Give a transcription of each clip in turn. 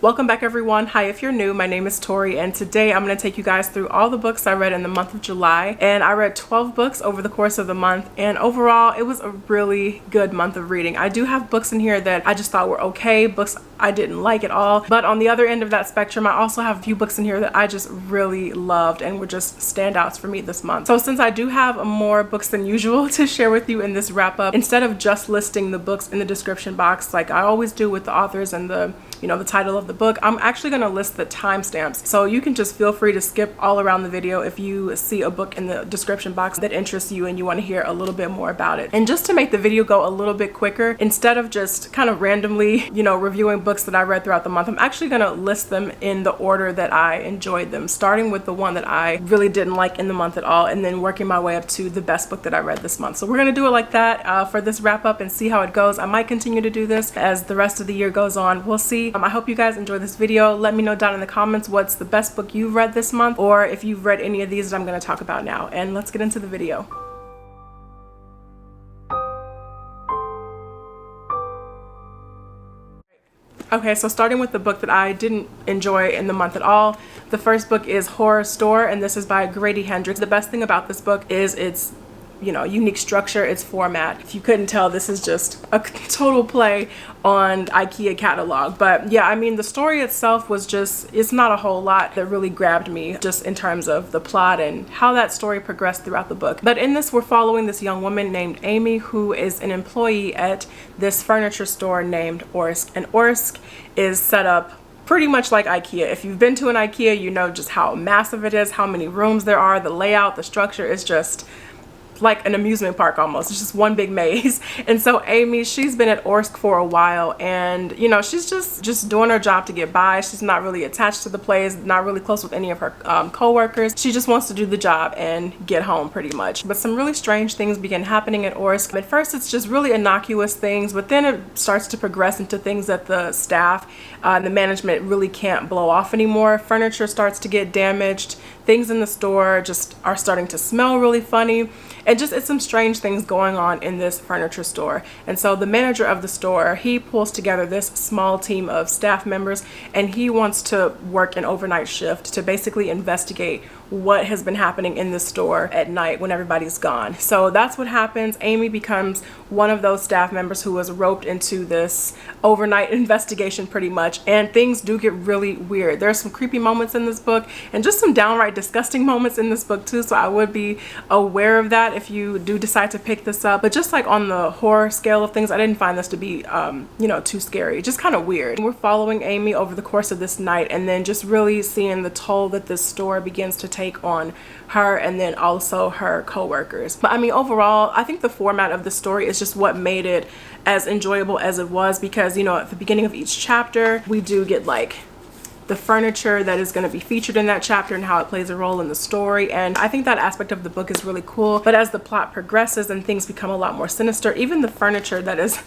Welcome back everyone. Hi, if you're new, my name is Tori and today I'm going to take you guys through all the books I read in the month of July, and I read 12 books over the course of the month, and overall it was a really good month of reading. I do have books in here that I just thought were okay, books I didn't like at all, but on the other end of that spectrum I also have a few books in here that I just really loved and were just standouts for me this month. So since I do have more books than usual to share with you in this wrap up, instead of just listing the books in the description box like I always do with the authors and the title of the book, I'm actually going to list the timestamps, so you can just feel free to skip all around the video if you see a book in the description box that interests you and you want to hear a little bit more about it. And just to make the video go a little bit quicker, instead of just kind of randomly reviewing books that I read throughout the month, I'm actually going to list them in the order that I enjoyed them, starting with the one that I really didn't like in the month at all and then working my way up to the best book that I read this month. So we're going to do it like that for this wrap up and see how it goes. I might continue to do this as the rest of the year goes on. We'll see. I hope you guys enjoy this video. Let me know down in the comments what's the best book you've read this month, or if you've read any of these that I'm going to talk about now. And let's get into the video. Okay, so starting with the book that I didn't enjoy in the month at all, the first book is Horrorstor, and this is by Grady Hendrix. The best thing about this book is its unique structure, its format. If you couldn't tell, this is just a total play on IKEA catalog. But yeah, I mean, the story itself was just, it's not a whole lot that really grabbed me just in terms of the plot and how that story progressed throughout the book. But in this, we're following this young woman named Amy, who is an employee at this furniture store named Orsk. And Orsk is set up pretty much like IKEA. If you've been to an IKEA, you know just how massive it is, how many rooms there are, the layout, the structure is just like an amusement park almost. It's just one big maze. And so Amy, she's been at Orsk for a while, and she's just doing her job to get by. She's not really attached to the place, not really close with any of her co-workers. She just wants to do the job and get home pretty much. But some really strange things begin happening at Orsk. At first it's just really innocuous things, but then it starts to progress into things that the staff, the management really can't blow off anymore. Furniture starts to get damaged. Things in the store just are starting to smell really funny. And just, it's some strange things going on in this furniture store. And so the manager of the store, he pulls together this small team of staff members, and he wants to work an overnight shift to basically investigate what has been happening in the store at night when everybody's gone. So that's what happens. Amy becomes one of those staff members who was roped into this overnight investigation pretty much, and things do get really weird. There's some creepy moments in this book and just some downright disgusting moments in this book too, so I would be aware of that if you do decide to pick this up. But just like on the horror scale of things, I didn't find this to be too scary, just kind of weird. We're following Amy over the course of this night and then just really seeing the toll that this store begins to take on her and then also her co-workers. But I mean, overall, I think the format of the story is just what made it as enjoyable as it was, because at the beginning of each chapter we do get like the furniture that is going to be featured in that chapter and how it plays a role in the story, and I think that aspect of the book is really cool. But as the plot progresses and things become a lot more sinister, even the furniture that is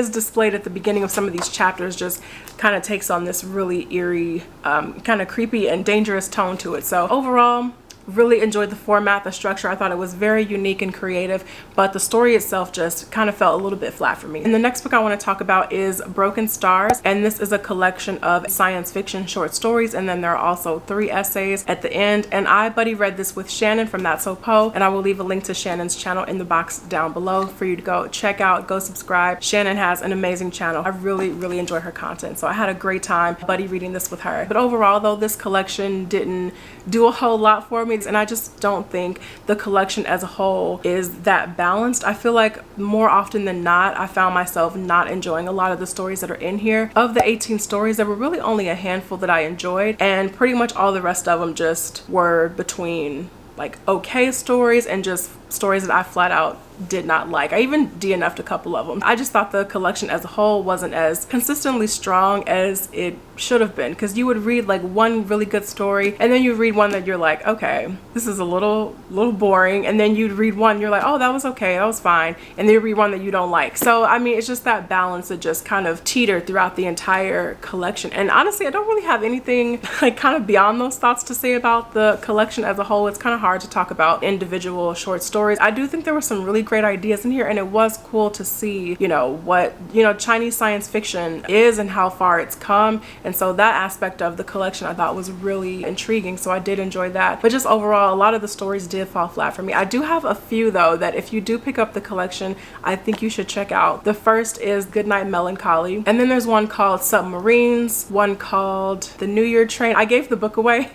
displayed at the beginning of some of these chapters just kind of takes on this really eerie, kind of creepy and dangerous tone to it. So overall, really enjoyed the format, the structure. I thought it was very unique and creative, but the story itself just kind of felt a little bit flat for me. And the next book I want to talk about is Broken Stars, and this is a collection of science fiction short stories, and then there are also 3 essays at the end. And I buddy read this with Shannon from That's So Poe, and I will leave a link to Shannon's channel in the box down below for you to go check out, go subscribe. Shannon has an amazing channel. I really enjoy her content, so I had a great time buddy reading this with her. But overall though, this collection didn't do a whole lot for me, and I just don't think the collection as a whole is that balanced. I feel like more often than not, I found myself not enjoying a lot of the stories that are in here. Of the 18 stories, there were really only a handful that I enjoyed, and pretty much all the rest of them just were between like okay stories and just stories that I flat out did not like. I even DNF'd a couple of them. I just thought the collection as a whole wasn't as consistently strong as it should have been, because you would read like one really good story and then you read one that you're like, okay, this is a little boring, and then you'd read one you're like, oh, that was okay, that was fine, and then you read one that you don't like. So I mean, it's just that balance that just kind of teetered throughout the entire collection. And honestly, I don't really have anything like kind of beyond those thoughts to say about the collection as a whole. It's kind of hard to talk about individual short stories stories. I do think there were some really great ideas in here, and it was cool to see, you know, what, you know, Chinese science fiction is and how far it's come. And so that aspect of the collection I thought was really intriguing, so I did enjoy that. But just overall, a lot of the stories did fall flat for me. I do have a few though that if you do pick up the collection, I think you should check out. The first is Goodnight, Melancholy, and then there's one called Submarines, one called The New Year Train. I gave the book away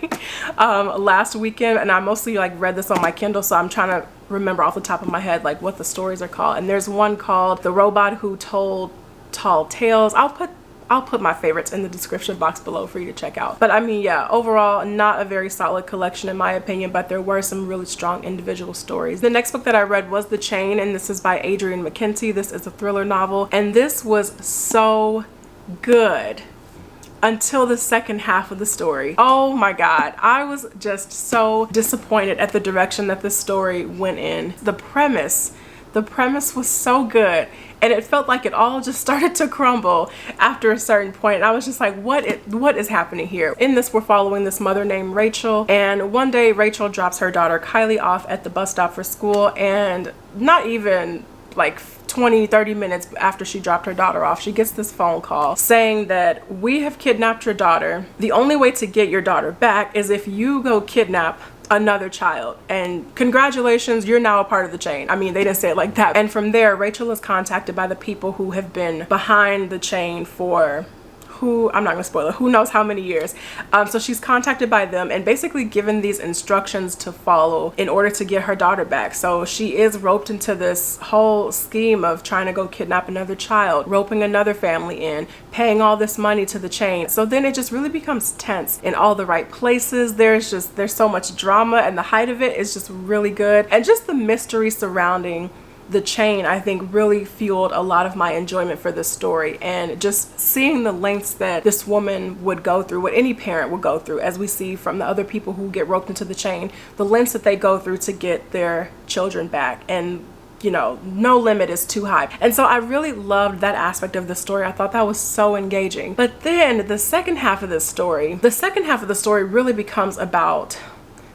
last weekend, and I mostly like read this on my Kindle, so I'm trying to remember off the top of my head like what the stories are called. And there's one called The Robot Who Told Tall Tales. I'll put my favorites in the description box below for you to check out. But I mean, yeah, overall not a very solid collection in my opinion, but there were some really strong individual stories. The next book that I read was The Chain, and this is by Adrian McKinty. This is a thriller novel, and this was so good until the second half of the story. Oh my god, I was just so disappointed at the direction that this story went in. The premise was so good, and it felt like it all just started to crumble after a certain point. And I was just like, what is happening here? In this, we're following this mother named Rachel, and one day Rachel drops her daughter Kylie off at the bus stop for school, and not even like 20-30 minutes after she dropped her daughter off, she gets this phone call saying that we have kidnapped your daughter. The only way to get your daughter back is if you go kidnap another child, and congratulations, you're now a part of the chain. I mean, they didn't say it like that. And from there, Rachel is contacted by the people who have been behind the chain for I'm not gonna spoil it, who knows how many years. So she's contacted by them and basically given these instructions to follow in order to get her daughter back. So she is roped into this whole scheme of trying to go kidnap another child, roping another family in, paying all this money to the chain. So then it just really becomes tense in all the right places. There's so much drama, and the height of it is just really good. And just the mystery surrounding the chain, I think, really fueled a lot of my enjoyment for this story. And just seeing the lengths that this woman would go through, what any parent would go through, as we see from the other people who get roped into the chain, the lengths that they go through to get their children back. And you know, no limit is too high. And so I really loved that aspect of the story. I thought that was so engaging. But then the second half of the story really becomes about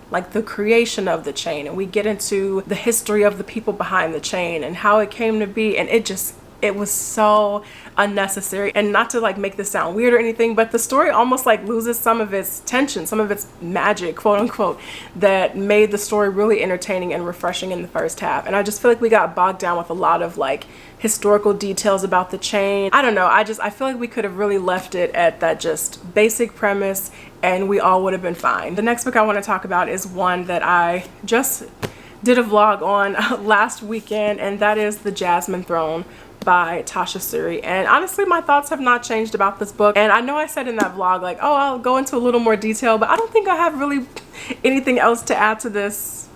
like the creation of the chain, and we get into the history of the people behind the chain and how it came to be. And it was so unnecessary. And not to like make this sound weird or anything, but the story almost like loses some of its tension, some of its magic, quote unquote, that made the story really entertaining and refreshing in the first half. And I just feel like we got bogged down with a lot of like historical details about the chain. I don't know, I feel like we could have really left it at that just basic premise and we all would have been fine. The next book I want to talk about is one that I just did a vlog on last weekend, and that is The Jasmine Throne by Tasha Suri. And honestly, my thoughts have not changed about this book. And I know I said in that vlog like, oh, I'll go into a little more detail, but I don't think I have really anything else to add to this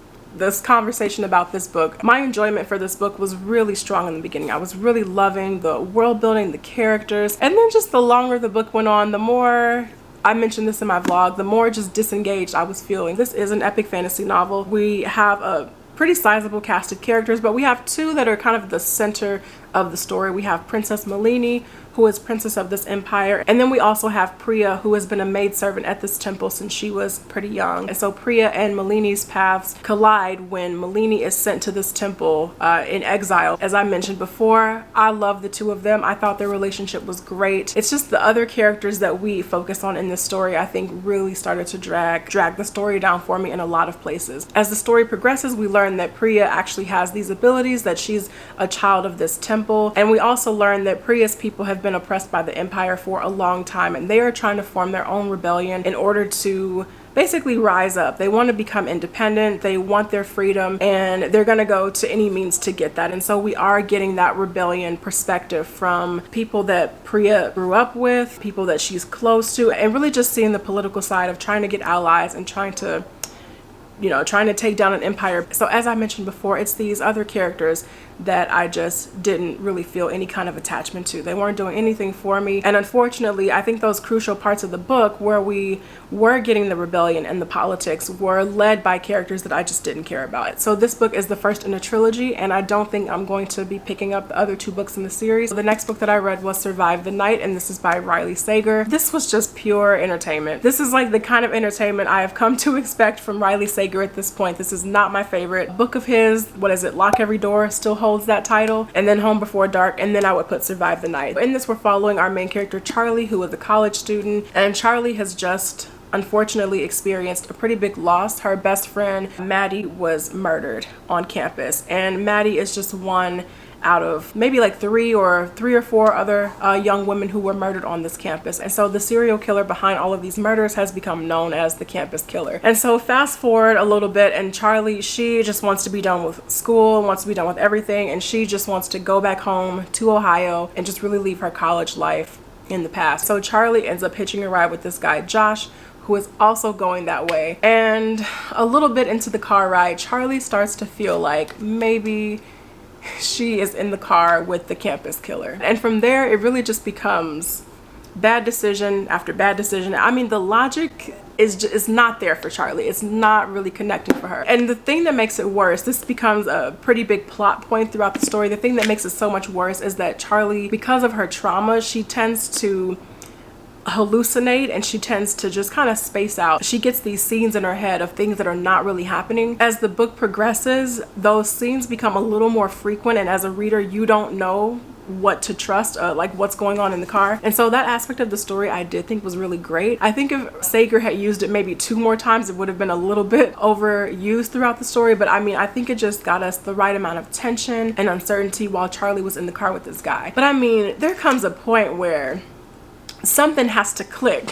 conversation about this book. My enjoyment for this book was really strong in the beginning. I was really loving the world building, the characters, and then just the longer the book went on, the more, I mentioned this in my vlog, the more just disengaged I was feeling. This is an epic fantasy novel. We have a pretty sizable cast of characters, but we have two that are kind of the center of the story. We have Princess Melini, who is princess of this empire, and then we also have Priya, who has been a maidservant at this temple since she was pretty young. And so Priya and Melini's paths collide when Melini is sent to this temple in exile. As I mentioned before, I love the two of them. I thought their relationship was great. It's just the other characters that we focus on in this story, I think, really started to drag the story down for me in a lot of places. As the story progresses, we learn that Priya actually has these abilities, that she's a child of this temple, and we also learn that Priya's people have been oppressed by the empire for a long time, and they are trying to form their own rebellion in order to basically rise up. They want to become independent, they want their freedom, and they're going to go to any means to get that. And so we are getting that rebellion perspective from people that Priya grew up with, people that she's close to, and really just seeing the political side of trying to get allies and trying to take down an empire. So as I mentioned before, it's these other characters that I just didn't really feel any kind of attachment to. They weren't doing anything for me. And unfortunately, I think those crucial parts of the book where we were getting the rebellion and the politics were led by characters that I just didn't care about. So this book is the first in a trilogy, and I don't think I'm going to be picking up the other 2 books in the series. The next book that I read was Survive the Night, and this is by Riley Sager. This was just pure entertainment. This is like the kind of entertainment I have come to expect from Riley Sager at this point. This is not my favorite book of his. What is it? Lock Every Door still holds that title, and then Home Before Dark, and then I would put Survive the Night. In this, we're following our main character Charlie, who is a college student, and Charlie has just unfortunately experienced a pretty big loss. Her best friend Maddie was murdered on campus, and Maddie is just one out of maybe like three or four other young women who were murdered on this campus. And so the serial killer behind all of these murders has become known as the campus killer. And so fast forward a little bit, and Charlie, she just wants to be done with school, wants to be done with everything, and she just wants to go back home to Ohio and just really leave her college life in the past. So Charlie ends up hitching a ride with this guy Josh, who is also going that way. And a little bit into the car ride, Charlie starts to feel like maybe she is in the car with the campus killer. And from there, it really just becomes bad decision after bad decision. I mean, the logic is not there for Charlie. It's not really connecting for her. And the thing that makes it worse, this becomes a pretty big plot point throughout the story. The thing that makes it so much worse is that Charlie, because of her trauma, she tends to hallucinate, and she tends to just kind of space out. She gets these scenes in her head of things that are not really happening. As the book progresses, those scenes become a little more frequent, and as a reader, you don't know what to trust, like what's going on in the car. And so that aspect of the story I did think was really great. I think if Sager had used it maybe 2 more times, it would have been a little bit overused throughout the story. But I mean, I think it just got us the right amount of tension and uncertainty while Charlie was in the car with this guy. But I mean, there comes a point where something has to click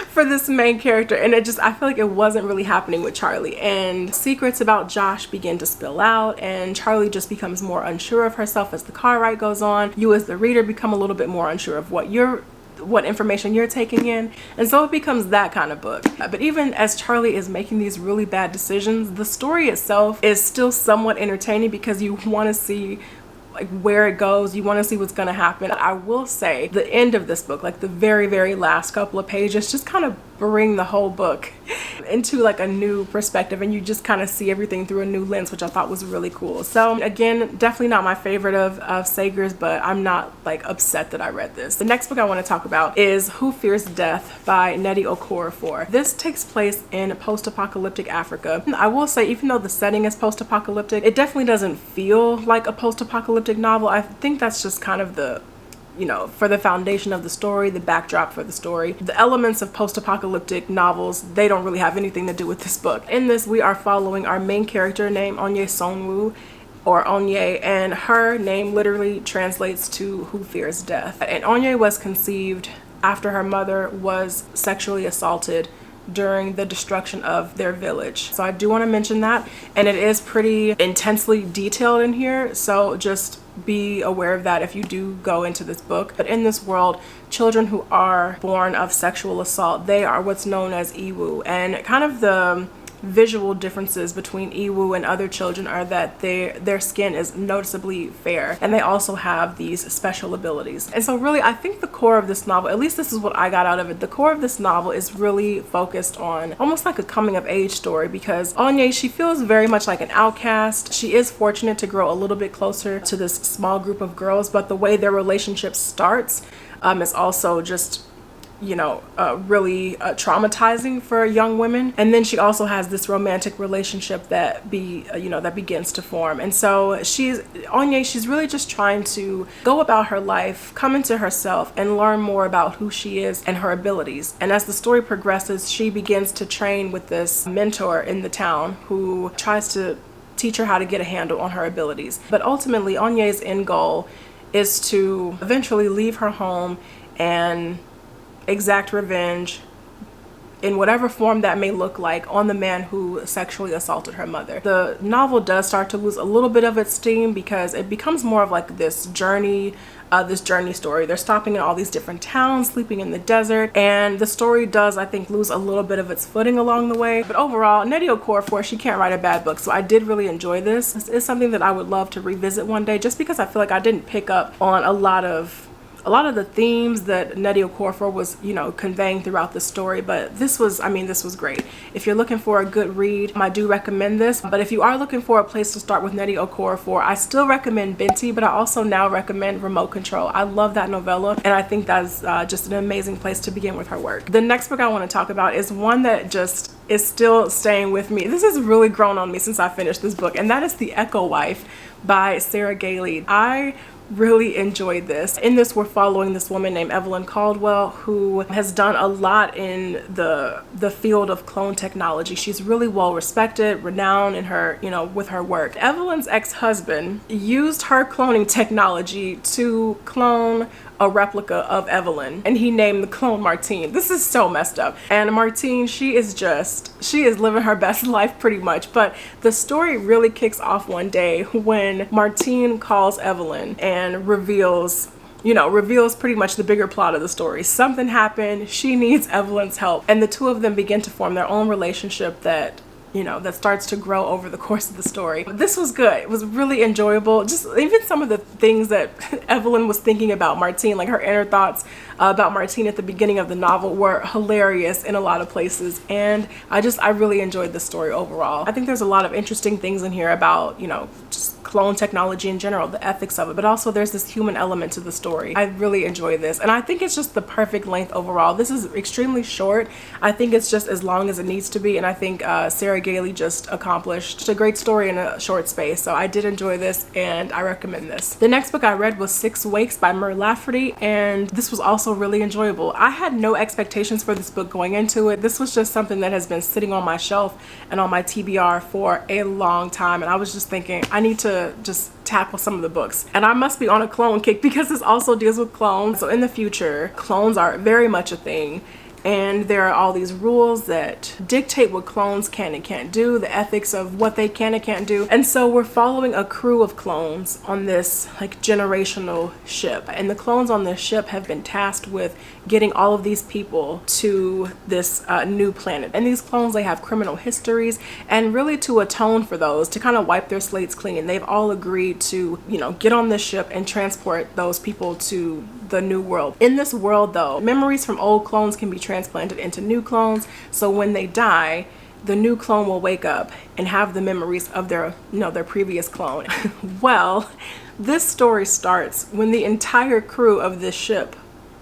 for this main character, and I feel like it wasn't really happening with Charlie, and secrets about Josh begin to spill out, and Charlie just becomes more unsure of herself as the car ride goes on. You as the reader become a little bit more unsure of what information you're taking in, and so it becomes that kind of book. But even as Charlie is making these really bad decisions, the story itself is still somewhat entertaining because you want to see like where it goes, you want to see what's going to happen. I will say the end of this book, like the very last couple of pages, just kind of bring the whole book into like a new perspective, and you just kind of see everything through a new lens, which I thought was really cool. So again, definitely not my favorite of Sager's, but I'm not like upset that I read this. The next book I want to talk about is Who Fears Death by Nnedi Okorafor. This takes place in post-apocalyptic Africa. I will say, even though the setting is post-apocalyptic, it definitely doesn't feel like a post-apocalyptic novel. I think that's just kind of the, you know, for the foundation of the story, the backdrop for the story. The elements of post-apocalyptic novels, they don't really have anything to do with this book. In this, we are following our main character named Onye Sonwoo, or Onye, and her name literally translates to Who Fears Death. And Onye was conceived after her mother was sexually assaulted during the destruction of their village. So I do want to mention that, and it is pretty intensely detailed in here, so just be aware of that if you do go into this book. But in this world, children who are born of sexual assault, they are what's known as Iwu, and kind of the visual differences between Iwu and other children are that their skin is noticeably fair, and they also have these special abilities. And so really, I think the core of this novel, at least this is what I got out of it, the core of this novel is really focused on almost like a coming of age story, because Onye, she feels very much like an outcast. She is fortunate to grow a little bit closer to this small group of girls, but the way their relationship starts is also just, you know, really traumatizing for young women. And then she also has this romantic relationship that begins to form. And so Onye, she's really just trying to go about her life, come into herself, and learn more about who she is and her abilities. And as the story progresses, she begins to train with this mentor in the town who tries to teach her how to get a handle on her abilities. But ultimately, Onye's end goal is to eventually leave her home and exact revenge in whatever form that may look like on the man who sexually assaulted her mother. The novel does start to lose a little bit of its steam because it becomes more of like this journey this journey story. They're stopping in all these different towns, sleeping in the desert, and the story does, I think, lose a little bit of its footing along the way. But overall, Nnedi Okorafor, she can't write a bad book, so I did really enjoy this. This is something that I would love to revisit one day, just because I feel like I didn't pick up on a lot of the themes that Nnedi Okorafor was, you know, conveying throughout the story. But this was, I mean, this was great. If you're looking for a good read, I do recommend this. But if you are looking for a place to start with Nnedi Okorafor, I still recommend Binti, but I also now recommend Remote Control. I love that novella, and I think that's just an amazing place to begin with her work. The next book I want to talk about is one that just is still staying with me. This has really grown on me since I finished this book, and that is The Echo Wife by Sarah Gailey. I really enjoyed this. In this, we're following this woman named Evelyn Caldwell, who has done a lot in the field of clone technology. She's really well respected, renowned in her, you know, with her work. Evelyn's ex-husband used her cloning technology to clone a replica of Evelyn, and he named the clone Martine. This is so messed up. And Martine, she is living her best life pretty much. But the story really kicks off one day when Martine calls Evelyn and reveals pretty much the bigger plot of the story. Something happened, she needs Evelyn's help, and the two of them begin to form their own relationship that, you know, that starts to grow over the course of the story. This was good. It was really enjoyable. Just even some of the things that Evelyn was thinking about Martine, like her inner thoughts about Martine at the beginning of the novel, were hilarious in a lot of places. And I really enjoyed the story overall. I think there's a lot of interesting things in here about, you know, just clone technology in general, the ethics of it, but also there's this human element to the story. I really enjoy this, and I think it's just the perfect length overall. This is extremely short. I think it's just as long as it needs to be, and I think Sarah Gailey just accomplished a great story in a short space. So I did enjoy this, and I recommend this. The next book I read was Six Wakes by Mur Lafferty, and this was also really enjoyable. I had no expectations for this book going into it. This was just something that has been sitting on my shelf and on my TBR for a long time, and I was just thinking, I need to just tackle some of the books, and I must be on a clone kick because this also deals with clones. So in the future, clones are very much a thing, and there are all these rules that dictate what clones can and can't do, the ethics of what they can and can't do. And so we're following a crew of clones on this like generational ship, and the clones on this ship have been tasked with getting all of these people to this new planet. And these clones, they have criminal histories, and really to atone for those, to kind of wipe their slates clean, they've all agreed to, you know, get on this ship and transport those people to the new world. In this world though, memories from old clones can be transplanted into new clones, so when they die, the new clone will wake up and have the memories of their, you know, their previous clone. Well, this story starts when the entire crew of this ship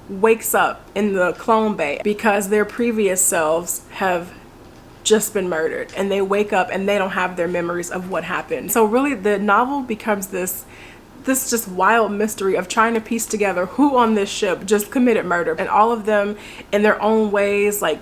wakes up in the clone bay because their previous selves have just been murdered, and they wake up and they don't have their memories of what happened. So really the novel becomes this just wild mystery of trying to piece together who on this ship just committed murder, and all of them in their own ways like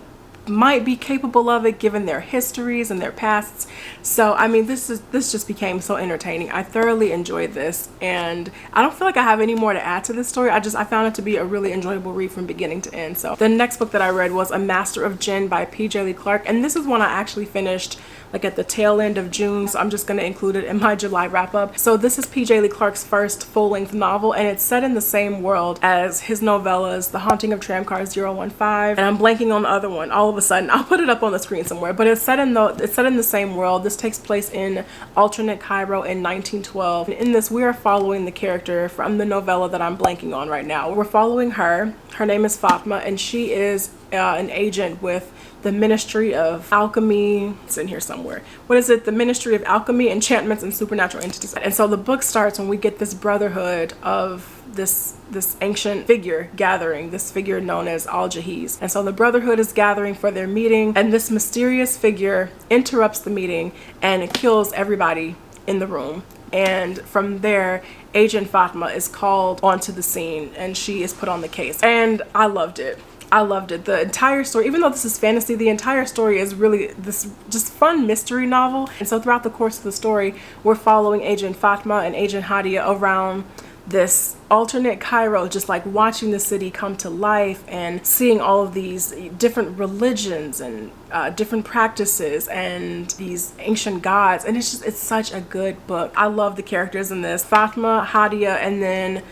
might be capable of it given their histories and their pasts. So I mean, this just became so entertaining. I thoroughly enjoyed this, and I don't feel like I have any more to add to this story. I found it to be a really enjoyable read from beginning to end. So the next book that I read was A Master of Djinn by P. Djeli Clark, and this is one I actually finished like at the tail end of June, so I'm just going to include it in my July wrap up. So this is P. Djeli Clark's first full-length novel, and it's set in the same world as his novellas The Haunting of Tramcar 015, and I'm blanking on the other one all of a sudden. I'll put it up on the screen somewhere, but it's set in the same world. This takes place in alternate Cairo in 1912. And in this, we are following the character from the novella that I'm blanking on right now. We're following her. Her name is Fatma, and she is an agent with the Ministry of Alchemy. It's in here somewhere. What is it? The Ministry of Alchemy, Enchantments, and Supernatural Entities. And so the book starts when we get this brotherhood of this ancient figure gathering, this figure known as Al-Jahiz. And so the brotherhood is gathering for their meeting, and this mysterious figure interrupts the meeting and kills everybody in the room. And from there, Agent Fatma is called onto the scene, and she is put on the case. And I loved it. I loved it. The entire story, even though this is fantasy, the entire story is really this just fun mystery novel. And so throughout the course of the story, we're following Agent Fatma and Agent Hadia around this alternate Cairo, just like watching the city come to life and seeing all of these different religions and different practices and these ancient gods. And it's such a good book. I love the characters in this. Fatma, Hadia, and then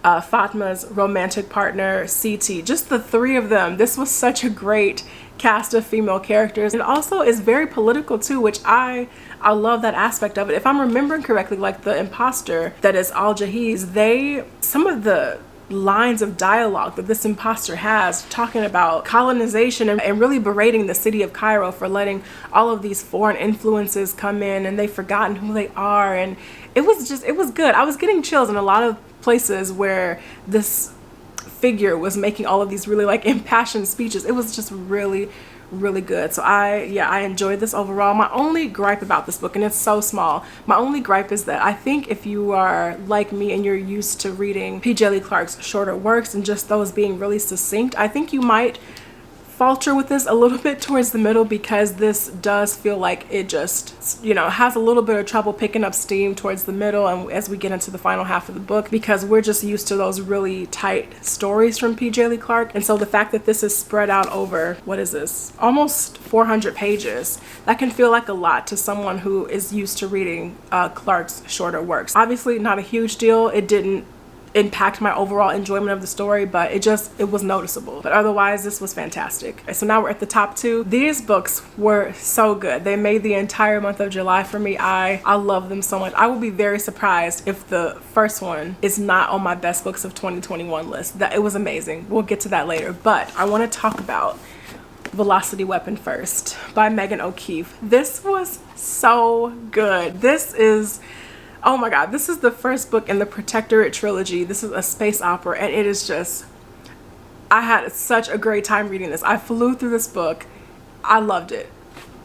Fatma's romantic partner, CT, just the three of them. This was such a great cast of female characters. It also is very political too, which I love that aspect of it. If I'm remembering correctly, like the imposter that is Al Jahiz, some of the lines of dialogue that this imposter has talking about colonization and really berating the city of Cairo for letting all of these foreign influences come in, and they've forgotten who they are. And it was good. I was getting chills in a lot of places where this figure was making all of these really like impassioned speeches. It was just really good. So I enjoyed this overall. My only gripe about this book, and it's so small, my only gripe is that I think if you are like me and you're used to reading P. Djeli Clark's shorter works and just those being really succinct, I think you might falter with this a little bit towards the middle, because this does feel like it just, you know, has a little bit of trouble picking up steam towards the middle and as we get into the final half of the book, because we're just used to those really tight stories from P. Djeli Clark. And so the fact that this is spread out over, what is this, almost 400 pages, that can feel like a lot to someone who is used to reading Clark's shorter works. Obviously not a huge deal. It didn't impact my overall enjoyment of the story, but it was noticeable. But otherwise, this was fantastic. So now we're at the top two. These books were so good. They made the entire month of July for me. I love them so much. I will be very surprised if the first one is not on my best books of 2021 list. That it was amazing. We'll get to that later, but I want to talk about Velocity Weapon first by Megan O'Keefe. This was so good. This is, oh my god, this is the first book in the Protectorate trilogy. This is a space opera, and it is just, I had such a great time reading this. I flew through this book. I loved it.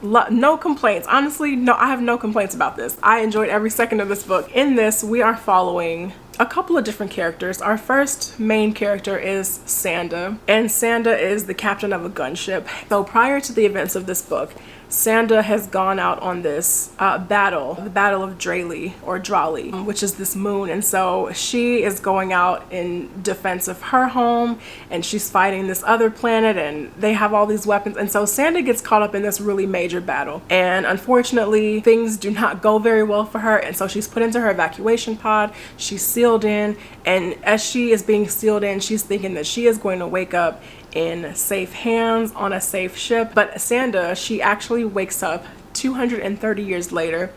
No complaints. Honestly, no, I have no complaints about this. I enjoyed every second of this book. In this, we are following a couple of different characters. Our first main character is Sanda, and Sanda is the captain of a gunship. So prior to the events of this book, Sanda has gone out on this battle, the Battle of Djeli, or Djali, which is this moon. And so she is going out in defense of her home, and she's fighting this other planet, and they have all these weapons. And so Sanda gets caught up in this really major battle. And unfortunately, things do not go very well for her. And so she's put into her evacuation pod. She's sealed in. And as she is being sealed in, she's thinking that she is going to wake up in safe hands on a safe ship. But Sanda, she actually wakes up 230 years later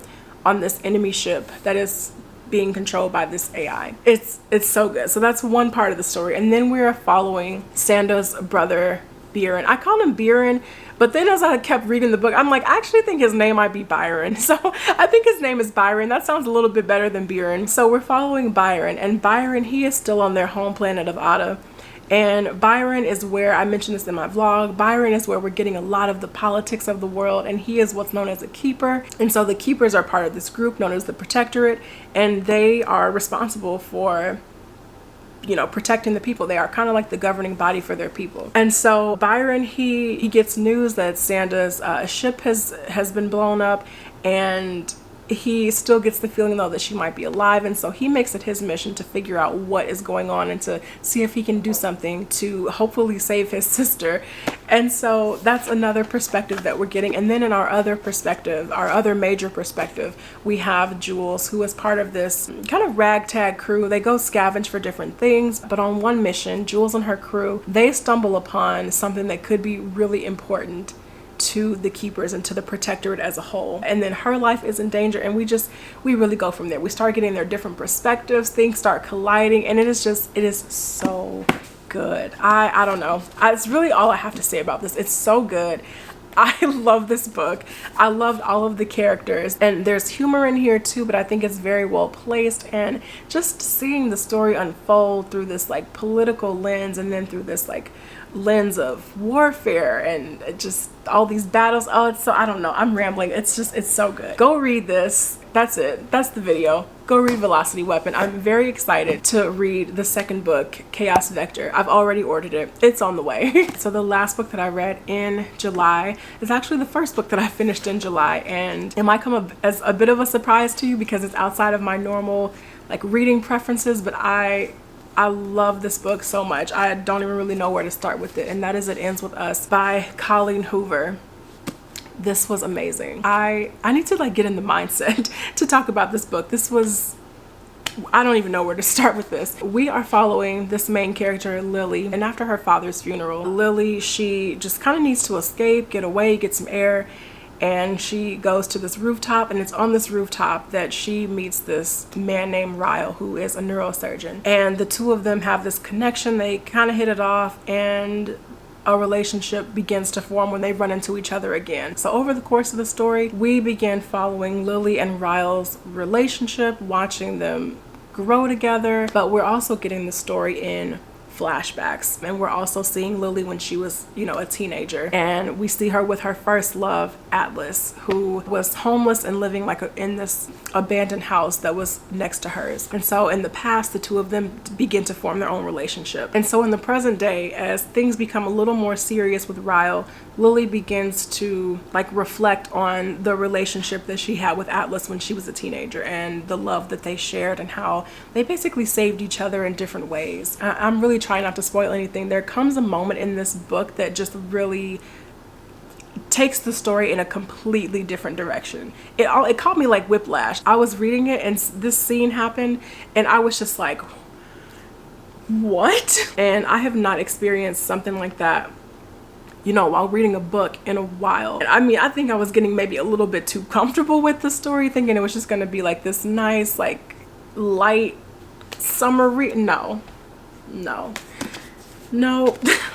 on this enemy ship that is being controlled by this AI. It's so good. So that's one part of the story. And then we're following Sanda's brother, Byron. I call him Byron, but then as I kept reading the book, I'm like, I actually think his name might be Byron. So I think his name is Byron. That sounds a little bit better than Byron. So we're following Byron, and Byron, he is still on their home planet of Ada. And Byron is where, I mentioned this in my vlog, Byron is where we're getting a lot of the politics of the world, and he is what's known as a keeper. And so the keepers are part of this group known as the Protectorate, and they are responsible for, you know, protecting the people. They are kind of like the governing body for their people. And so Byron, he gets news that Sanda's ship has been blown up, and he still gets the feeling though that she might be alive. And so he makes it his mission to figure out what is going on and to see if he can do something to hopefully save his sister. And so that's another perspective that we're getting. And then in our other perspective, our other major perspective, we have Jules, who is part of this kind of ragtag crew. They go scavenge for different things, but on one mission, Jules and her crew, they stumble upon something that could be really important to the keepers and to the Protectorate as a whole. And then her life is in danger, and we really go from there. We start getting their different perspectives, things start colliding, and it is so good. I don't know. It's really all I have to say about this. It's so good. I love this book. I loved all of the characters, and there's humor in here too, but I think it's very well placed. And just seeing the story unfold through this like political lens, and then through this like lens of warfare and just all these battles. Oh, it's so, I don't know, I'm rambling. It's so good. Go read this. That's it. That's the video. Go read Velocity Weapon. I'm very excited to read the second book, Chaos Vector. I've already ordered it. It's on the way. So the last book that I read in July is actually the first book that I finished in July, and it might come as a bit of a surprise to you because it's outside of my normal like reading preferences, but I love this book so much. I don't even really know where to start with it, and that is It Ends With Us by Colleen Hoover. This was amazing. I need to like get in the mindset to talk about this book. This was I don't even know where to start with this. We are following this main character, Lily, and after her father's funeral, Lily, she just kind of needs to escape, get away, get some air, and she goes to this rooftop, and it's on this rooftop that she meets this man named Ryle, who is a neurosurgeon, and the two of them have this connection. They kind of hit it off, and a relationship begins to form when they run into each other again. So over the course of the story, we begin following Lily and Ryle's relationship, watching them grow together, but we're also getting the story in flashbacks, and we're also seeing Lily when she was, you know, a teenager, and we see her with her first love, Atlas, who was homeless and living like in this abandoned house that was next to hers. And so in the past, the two of them begin to form their own relationship. And so in the present day, as things become a little more serious with Ryle, Lily begins to like reflect on the relationship that she had with Atlas when she was a teenager, and the love that they shared, and how they basically saved each other in different ways. I'm really trying not to spoil anything. There comes a moment in this book that just really takes the story in a completely different direction. It caught me like whiplash. I was reading it and this scene happened, and I was just like, what? And I have not experienced something like that, you know, while reading a book in a while. I mean, I think I was getting maybe a little bit too comfortable with the story, thinking it was just gonna be like this nice, like light summer read. No.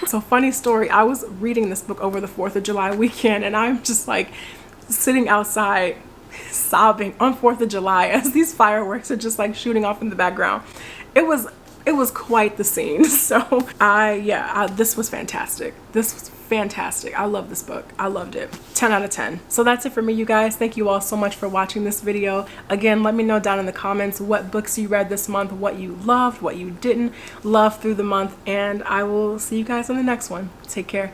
So funny story, I was reading this book over the 4th of July weekend, and I'm just like sitting outside sobbing on 4th of July as these fireworks are just like shooting off in the background. It was quite the scene. So this was fantastic. This was fantastic. I love this book. I loved it. 10 out of 10. So that's it for me, you guys. Thank you all so much for watching this video. Again, let me know down in the comments what books you read this month, what you loved, what you didn't love through the month, and I will see you guys on the next one. Take care.